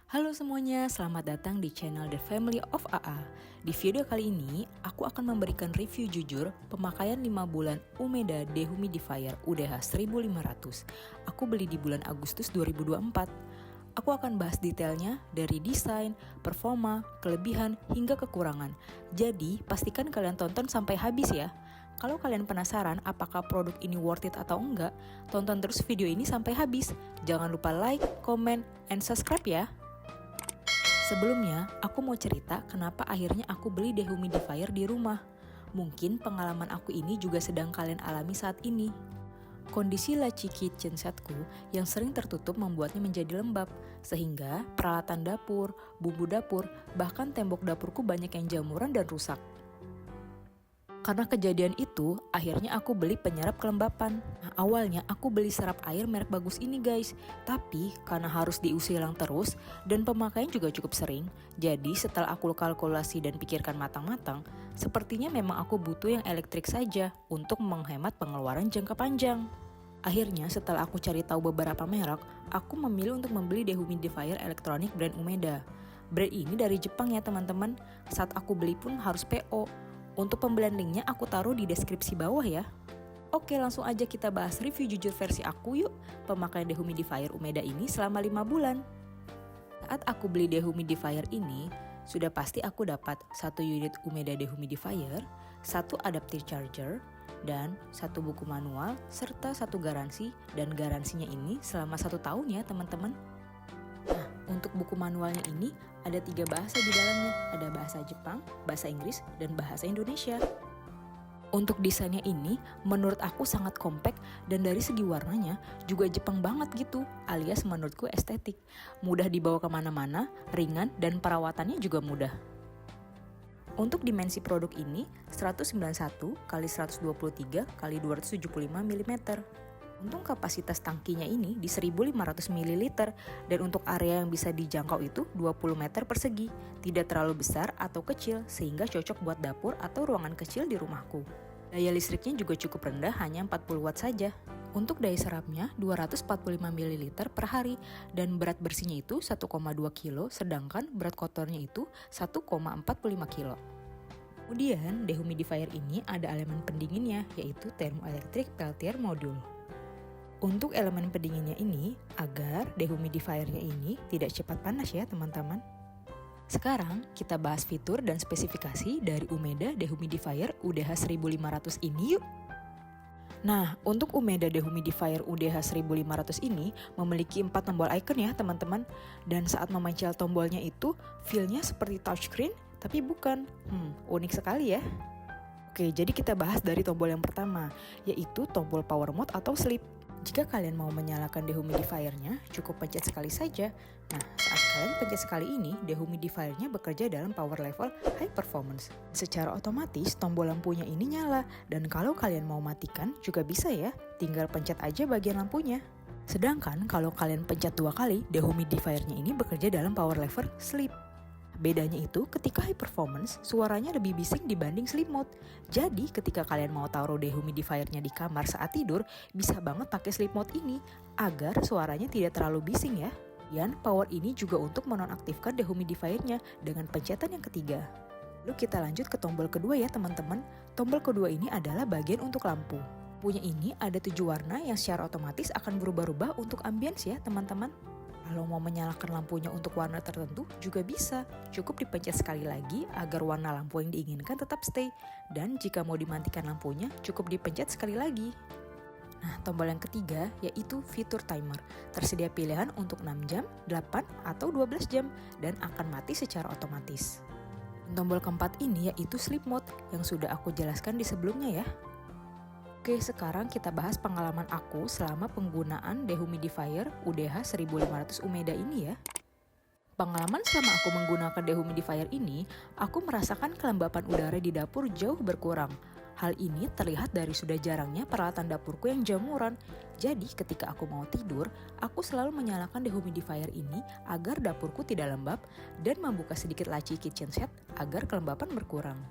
Halo semuanya, selamat datang di channel The Family of AA. Di video kali ini, aku akan memberikan review jujur pemakaian 5 bulan Umeda Dehumidifier UDH 1500. Aku beli di bulan Agustus 2024. Aku akan bahas detailnya dari desain, performa, kelebihan, hingga kekurangan. Jadi, pastikan kalian tonton sampai habis ya. Kalau kalian penasaran apakah produk ini worth it atau enggak, tonton terus video ini sampai habis. Jangan lupa like, comment, and subscribe ya. Sebelumnya, aku mau cerita kenapa akhirnya aku beli dehumidifier di rumah. Mungkin pengalaman aku ini juga sedang kalian alami saat ini. Kondisi laci kitchen setku yang sering tertutup membuatnya menjadi lembab, sehingga peralatan dapur, bumbu dapur, bahkan tembok dapurku banyak yang jamuran dan rusak. Karena kejadian itu, akhirnya aku beli penyerap kelembapan. Nah, awalnya aku beli serap air merek bagus ini guys. Tapi karena harus diulang terus dan pemakaian juga cukup sering, jadi setelah aku kalkulasi dan pikirkan matang-matang, sepertinya memang aku butuh yang elektrik saja untuk menghemat pengeluaran jangka panjang. Akhirnya setelah aku cari tahu beberapa merek, aku memilih untuk membeli dehumidifier elektronik brand Umeda. Brand ini dari Jepang ya teman-teman. Saat aku beli pun harus PO. Untuk pembelian linknya aku taruh di deskripsi bawah ya. Oke, langsung aja kita bahas review jujur versi aku yuk. Pemakaian dehumidifier Umeda ini selama 5 bulan. Saat aku beli dehumidifier ini, sudah pasti aku dapat 1 unit Umeda dehumidifier, 1 adapter charger, dan 1 buku manual, serta 1 garansi, dan garansinya ini selama 1 tahun ya teman-teman. Untuk buku manualnya ini ada 3 bahasa di dalamnya, ada bahasa Jepang, bahasa Inggris, dan bahasa Indonesia. Untuk desainnya ini menurut aku sangat compact dan dari segi warnanya juga Jepang banget gitu, alias menurutku estetik. Mudah dibawa kemana-mana, ringan, dan perawatannya juga mudah. Untuk dimensi produk ini 191 x 123 x 275 mm. Untuk kapasitas tangkinya ini di 1500 ml dan untuk area yang bisa dijangkau itu 20 meter persegi. Tidak terlalu besar atau kecil sehingga cocok buat dapur atau ruangan kecil di rumahku. Daya listriknya juga cukup rendah, hanya 40 watt saja. Untuk daya serapnya 245 ml per hari dan berat bersihnya itu 1,2 kg sedangkan berat kotornya itu 1,45 kg. Kemudian dehumidifier ini ada elemen pendinginnya yaitu thermoelectric peltier module. Untuk elemen pendinginnya ini, agar dehumidifiernya ini tidak cepat panas ya teman-teman. Sekarang kita bahas fitur dan spesifikasi dari Umeda Dehumidifier UDH 1500 ini yuk. Nah, untuk Umeda Dehumidifier UDH 1500 ini memiliki 4 tombol icon ya teman-teman. Dan saat memencil tombolnya itu, feel-nya seperti touchscreen, tapi bukan. Unik sekali ya. Oke, jadi kita bahas dari tombol yang pertama, yaitu tombol power mode atau sleep. Jika kalian mau menyalakan dehumidifiernya, cukup pencet sekali saja. Nah, saat kalian pencet sekali ini, dehumidifiernya bekerja dalam power level high performance. Secara otomatis, tombol lampunya ini nyala, dan kalau kalian mau matikan juga bisa ya, tinggal pencet aja bagian lampunya. Sedangkan kalau kalian pencet 2 kali, dehumidifiernya ini bekerja dalam power level sleep. Bedanya itu ketika high performance, suaranya lebih bising dibanding sleep mode. Jadi ketika kalian mau taruh dehumidifiernya di kamar saat tidur, bisa banget pakai sleep mode ini agar suaranya tidak terlalu bising ya. Dan power ini juga untuk menonaktifkan dehumidifiernya dengan pencetan yang ketiga. Lalu kita lanjut ke tombol kedua ya teman-teman. Tombol kedua ini adalah bagian untuk lampu. Lampunya ini ada 7 warna yang secara otomatis akan berubah-ubah untuk ambience ya teman-teman. Kalau mau menyalakan lampunya untuk warna tertentu juga bisa, cukup dipencet sekali lagi agar warna lampu yang diinginkan tetap stay. Dan jika mau dimatikan lampunya, cukup dipencet sekali lagi. Nah, tombol yang ketiga yaitu fitur timer. Tersedia pilihan untuk 6 jam, 8, atau 12 jam dan akan mati secara otomatis. Tombol keempat ini yaitu sleep mode yang sudah aku jelaskan di sebelumnya ya. Oke, sekarang kita bahas pengalaman aku selama penggunaan dehumidifier UDH 1500 Umeda ini ya. Pengalaman selama aku menggunakan dehumidifier ini, aku merasakan kelembapan udara di dapur jauh berkurang. Hal ini terlihat dari sudah jarangnya peralatan dapurku yang jamuran. Jadi ketika aku mau tidur, aku selalu menyalakan dehumidifier ini agar dapurku tidak lembab dan membuka sedikit laci kitchen set agar kelembapan berkurang.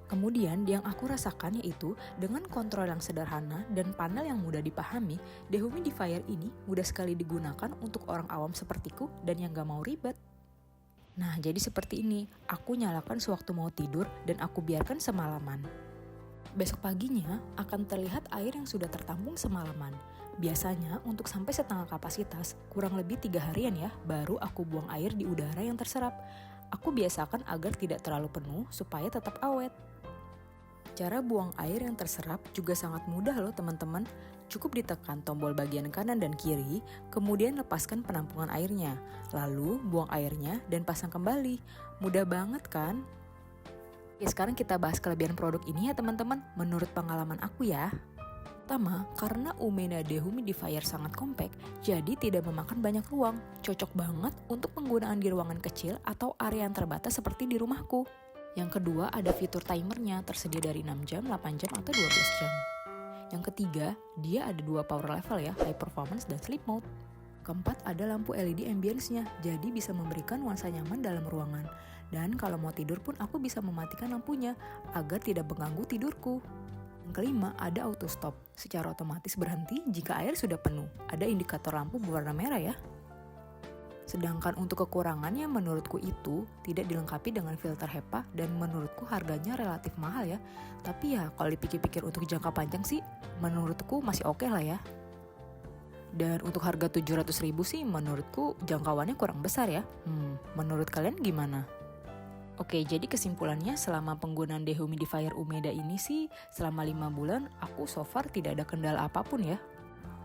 Kemudian yang aku rasakan yaitu dengan kontrol yang sederhana dan panel yang mudah dipahami, dehumidifier ini mudah sekali digunakan untuk orang awam sepertiku dan yang gak mau ribet. Nah, jadi seperti ini, aku nyalakan sewaktu mau tidur dan aku biarkan semalaman. Besok paginya akan terlihat air yang sudah tertampung semalaman. Biasanya untuk sampai setengah kapasitas, kurang lebih 3 harian ya, baru aku buang air di udara yang terserap. Aku biasakan agar tidak terlalu penuh supaya tetap awet. Cara buang air yang terserap juga sangat mudah loh teman-teman. Cukup ditekan tombol bagian kanan dan kiri, kemudian lepaskan penampungan airnya. Lalu buang airnya dan pasang kembali. Mudah banget kan? Oke, sekarang kita bahas kelebihan produk ini ya teman-teman, menurut pengalaman aku ya. Pertama, karena Umeda Dehumidifier sangat kompak, jadi tidak memakan banyak ruang. Cocok banget untuk penggunaan di ruangan kecil atau area yang terbatas seperti di rumahku. Yang kedua, ada fitur timernya, tersedia dari 6 jam, 8 jam, atau 12 jam. Yang ketiga, dia ada 2 power level ya, high performance dan sleep mode. Keempat, ada lampu LED ambience-nya, jadi bisa memberikan nuansa nyaman dalam ruangan. Dan kalau mau tidur pun aku bisa mematikan lampunya, agar tidak mengganggu tidurku. Yang kelima, ada auto stop, secara otomatis berhenti jika air sudah penuh. Ada indikator lampu berwarna merah ya. Sedangkan untuk kekurangannya menurutku itu tidak dilengkapi dengan filter HEPA dan menurutku harganya relatif mahal ya. Tapi ya kalau dipikir-pikir untuk jangka panjang sih menurutku masih oke lah ya. Dan untuk harga 700.000 sih menurutku jangkauannya kurang besar ya. Menurut kalian gimana? Oke, jadi kesimpulannya selama penggunaan dehumidifier Umeda ini sih selama 5 bulan aku so far tidak ada kendala apapun ya.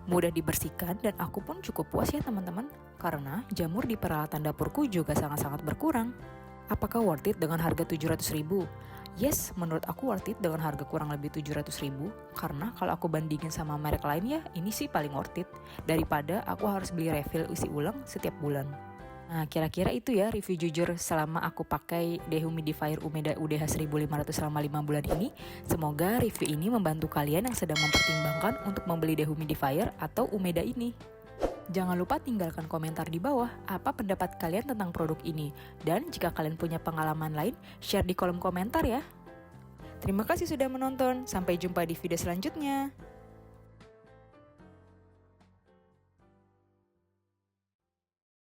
Mudah dibersihkan dan aku pun cukup puas ya teman-teman, karena jamur di peralatan dapurku juga sangat-sangat berkurang. Apakah worth it dengan harga 700.000? Yes, menurut aku worth it dengan harga kurang lebih 700.000, karena kalau aku bandingin sama merek lain ya, ini sih paling worth it, daripada aku harus beli refill isi ulang setiap bulan. Nah, kira-kira itu ya review jujur selama aku pakai dehumidifier Umeda UDH 1500 selama 5 bulan ini. Semoga review ini membantu kalian yang sedang mempertimbangkan untuk membeli dehumidifier atau Umeda ini. Jangan lupa tinggalkan komentar di bawah apa pendapat kalian tentang produk ini. Dan jika kalian punya pengalaman lain, share di kolom komentar ya. Terima kasih sudah menonton, sampai jumpa di video selanjutnya.